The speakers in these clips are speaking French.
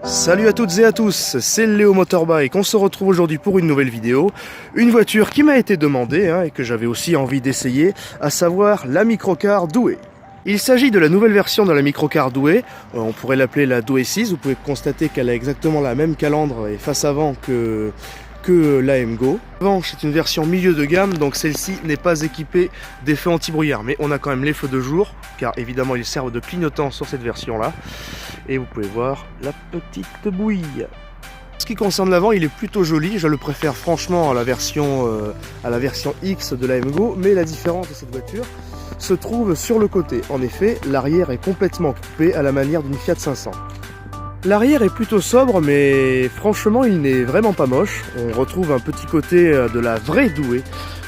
Salut à toutes et à tous, c'est Léo Motorbike. On se retrouve aujourd'hui pour une nouvelle vidéo. Une voiture qui m'a été demandée et que j'avais aussi envie d'essayer, à savoir la microcar Doué. Il s'agit de la nouvelle version de la microcar Doué. On pourrait l'appeler la Doué 6. Vous pouvez constater qu'elle a exactement la même calandre et face avant que la MGO. En revanche, c'est une version milieu de gamme, donc celle-ci n'est pas équipée des feux anti-brouillard, mais on a quand même les feux de jour, car évidemment ils servent de clignotant sur cette version-là. Et vous pouvez voir la petite bouille. Ce qui concerne l'avant, il est plutôt joli. Je le préfère franchement à la version X de la MGO, mais la différence de cette voiture se trouve sur le côté. En effet, l'arrière est complètement coupé à la manière d'une Fiat 500. L'arrière est plutôt sobre, mais franchement il n'est vraiment pas moche. On retrouve un petit côté de la vraie Doué.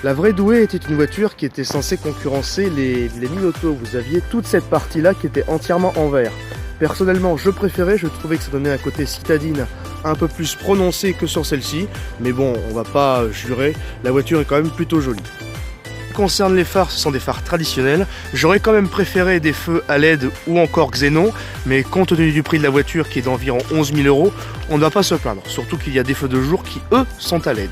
La vraie Doué était une voiture qui était censée concurrencer les Minoto. Vous aviez toute cette partie-là qui était entièrement en verre. Personnellement, je préférais, je trouvais que ça donnait un côté citadine un peu plus prononcé que sur celle-ci. Mais bon, on va pas jurer, la voiture est quand même plutôt jolie. Concerne les phares, ce sont des phares traditionnels. J'aurais quand même préféré des feux à LED ou encore xénon, mais compte tenu du prix de la voiture qui est d'environ 11 000 €, on ne va pas se plaindre, surtout qu'il y a des feux de jour qui, eux, sont à LED.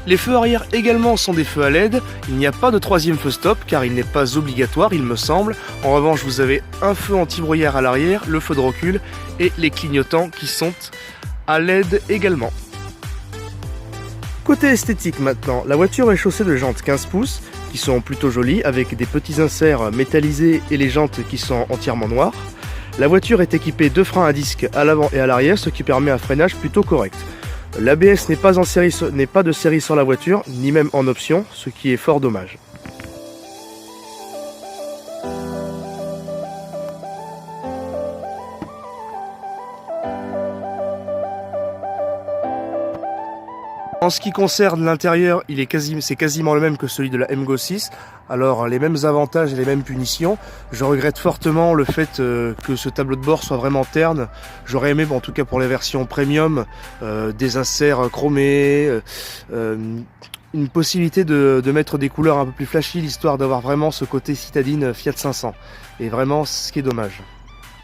Les feux arrière également sont des feux à LED, il n'y a pas de troisième feu stop car il n'est pas obligatoire il me semble. En revanche vous avez un feu anti-brouillard à l'arrière, le feu de recul et les clignotants qui sont à LED également. Côté esthétique maintenant, la voiture est chaussée de jantes 15 pouces qui sont plutôt jolies avec des petits inserts métallisés et les jantes qui sont entièrement noires. La voiture est équipée de freins à disque à l'avant et à l'arrière, ce qui permet un freinage plutôt correct. L'ABS n'est pas de série sur la voiture, ni même en option, ce qui est fort dommage. En ce qui concerne l'intérieur, c'est quasiment le même que celui de la MGO 6. Alors les mêmes avantages et les mêmes punitions. Je regrette fortement le fait que ce tableau de bord soit vraiment terne. J'aurais aimé, en tout cas pour les versions premium, des inserts chromés, une possibilité de mettre des couleurs un peu plus flashy, l'histoire d'avoir vraiment ce côté citadine Fiat 500. Et vraiment, ce qui est dommage.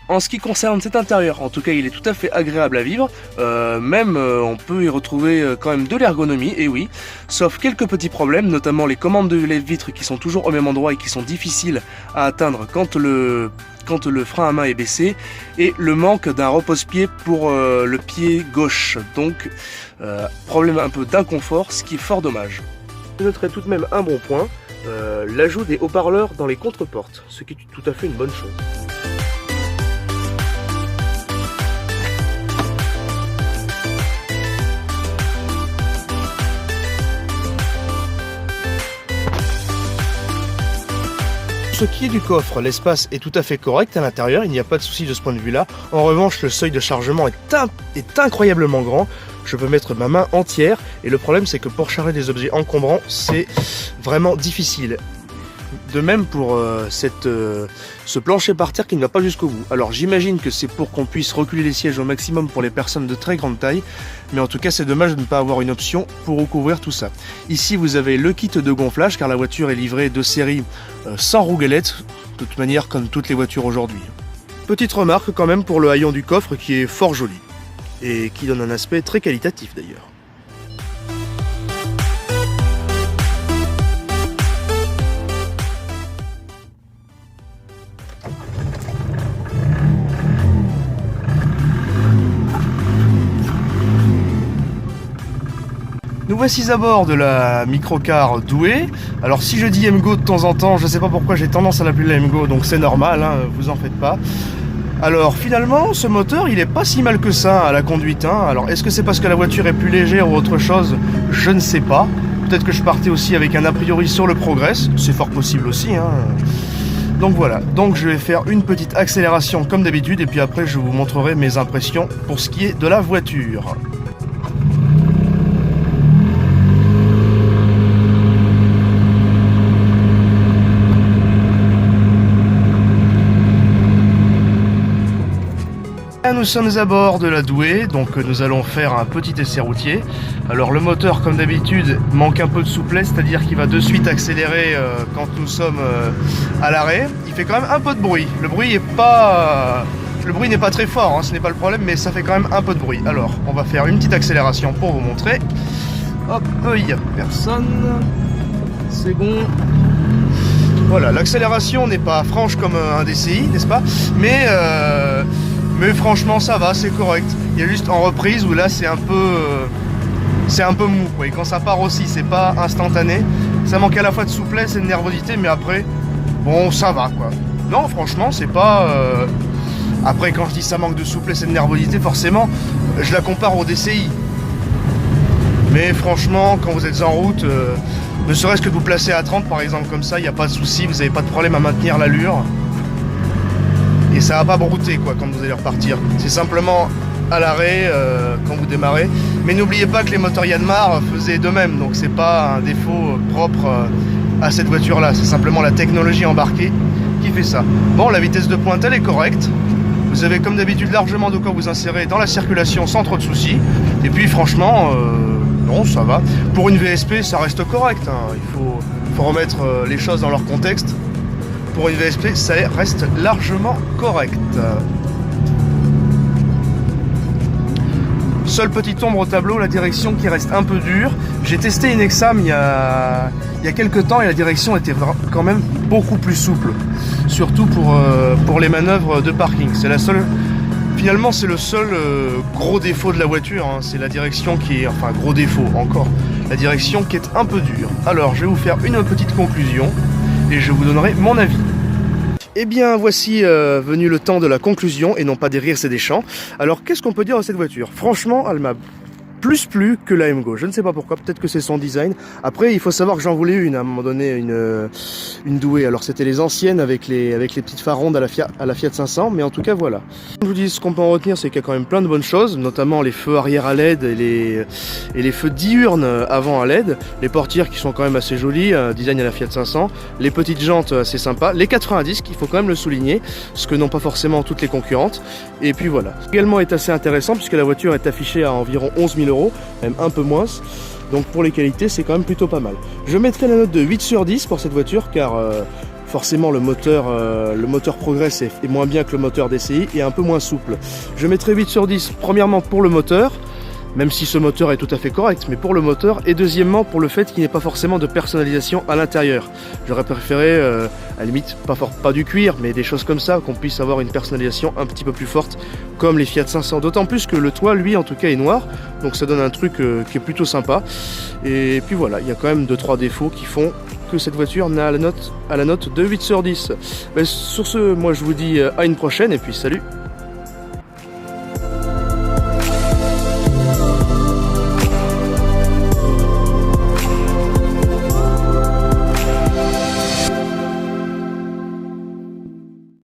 En ce qui concerne cet intérieur, en tout cas il est tout à fait agréable à vivre, on peut y retrouver quand même de l'ergonomie, et oui, sauf quelques petits problèmes, notamment les commandes de lève-vitres qui sont toujours au même endroit et qui sont difficiles à atteindre quand le frein à main est baissé, et le manque d'un repose-pied pour le pied gauche, donc problème un peu d'inconfort, ce qui est fort dommage. Je noterai tout de même un bon point, l'ajout des haut-parleurs dans les contreportes, ce qui est tout à fait une bonne chose. Ce qui est du coffre, l'espace est tout à fait correct à l'intérieur, il n'y a pas de souci de ce point de vue là. En revanche, le seuil de chargement est incroyablement grand. Je peux mettre ma main entière et le problème c'est que pour charger des objets encombrants, c'est vraiment difficile. De même pour ce plancher par terre qui ne va pas jusqu'au bout. Alors j'imagine que c'est pour qu'on puisse reculer les sièges au maximum pour les personnes de très grande taille, mais en tout cas c'est dommage de ne pas avoir une option pour recouvrir tout ça. Ici vous avez le kit de gonflage car la voiture est livrée de série sans roue galette, de toute manière comme toutes les voitures aujourd'hui. Petite remarque quand même pour le haillon du coffre qui est fort joli et qui donne un aspect très qualitatif d'ailleurs. Nous voici à bord de la microcar Doué. Alors si je dis MGO de temps en temps, je ne sais pas pourquoi j'ai tendance à l'appeler la MGO, donc c'est normal, vous en faites pas. Alors finalement, ce moteur, il est pas si mal que ça à la conduite. Alors est-ce que c'est parce que la voiture est plus légère ou autre chose? Je ne sais pas. Peut-être que je partais aussi avec un a priori sur le Progress, c'est fort possible aussi. Donc voilà, donc je vais faire une petite accélération comme d'habitude et puis après je vous montrerai mes impressions pour ce qui est de la voiture. Nous sommes à bord de la Doué, donc nous allons faire un petit essai routier. Alors le moteur comme d'habitude manque un peu de souplesse, c'est-à-dire qu'il va de suite accélérer quand nous sommes à l'arrêt. Il fait quand même un peu de bruit, le bruit est pas Le bruit n'est pas très fort, hein, ce n'est pas le problème, mais ça fait quand même un peu de bruit. Alors, on va faire une petite accélération pour vous montrer. Hop, il n'y a personne. C'est bon. Voilà, l'accélération n'est pas franche comme un DCI, n'est-ce pas? Mais franchement, ça va, c'est correct. Il y a juste en reprise où là, c'est un peu mou, quoi. Et quand ça part aussi, c'est pas instantané. Ça manque à la fois de souplesse et de nervosité, mais après, bon, ça va, quoi. Non, franchement, c'est pas... Après, quand je dis ça manque de souplesse et de nervosité, forcément, je la compare au DCI. Mais franchement, quand vous êtes en route, ne serait-ce que de vous placer à 30 par exemple, comme ça, il n'y a pas de souci, vous n'avez pas de problème à maintenir l'allure. Et ça va pas brouter quoi quand vous allez repartir. C'est simplement à l'arrêt quand vous démarrez. Mais n'oubliez pas que les moteurs Yanmar faisaient de même, donc c'est pas un défaut propre à cette voiture là, c'est simplement la technologie embarquée qui fait ça. Bon, la vitesse de pointe elle est correcte. Vous avez comme d'habitude largement de quoi vous insérer dans la circulation sans trop de soucis. Et puis franchement, non, ça va. Pour une VSP, ça reste correct. Hein. Il faut remettre les choses dans leur contexte. Pour une VSP, ça reste largement correct. Seule petite ombre au tableau, la direction qui reste un peu dure. J'ai testé une Exam il y a quelques temps et la direction était quand même beaucoup plus souple. Surtout pour les manœuvres de parking. C'est la seule... Finalement, c'est le seul gros défaut de la voiture. Hein. C'est la direction qui est... Enfin, gros défaut encore. La direction qui est un peu dure. Alors, je vais vous faire une petite conclusion et je vous donnerai mon avis. Eh bien, voici venu le temps de la conclusion, et non pas des rires et des chants. Alors, qu'est-ce qu'on peut dire de cette voiture? Franchement, elle m'a plus plu que la MGO. Je ne sais pas pourquoi, peut-être que c'est son design. Après, il faut savoir que j'en voulais une, à un moment donné, une douée. Alors, c'était les anciennes avec les petites phares rondes à la Fiat 500, mais en tout cas, voilà. Je vous dis, ce qu'on peut en retenir, c'est qu'il y a quand même plein de bonnes choses, notamment les feux arrière à LED et les feux diurnes avant à LED, les portières qui sont quand même assez jolies, design à la Fiat 500, les petites jantes assez sympas, les 90 qu'il faut quand même le souligner, ce que n'ont pas forcément toutes les concurrentes, et puis voilà. Également est assez intéressant puisque la voiture est affichée à environ 11 000 €, même un peu moins, donc pour les qualités c'est quand même plutôt pas mal. Je mettrai la note de 8 sur 10 pour cette voiture car forcément le moteur Progress est moins bien que le moteur DCI et un peu moins souple. Je mettrai 8 sur 10 premièrement pour le moteur, même si ce moteur est tout à fait correct, mais pour le moteur, et deuxièmement pour le fait qu'il n'y ait pas forcément de personnalisation à l'intérieur. J'aurais préféré, à la limite, pas du cuir, mais des choses comme ça, qu'on puisse avoir une personnalisation un petit peu plus forte, comme les Fiat 500. D'autant plus que le toit, lui, en tout cas, est noir, donc ça donne un truc qui est plutôt sympa. Et puis voilà, il y a quand même 2-3 défauts qui font que cette voiture n'a la note de 8 sur 10. Mais sur ce, moi je vous dis à une prochaine, et puis salut!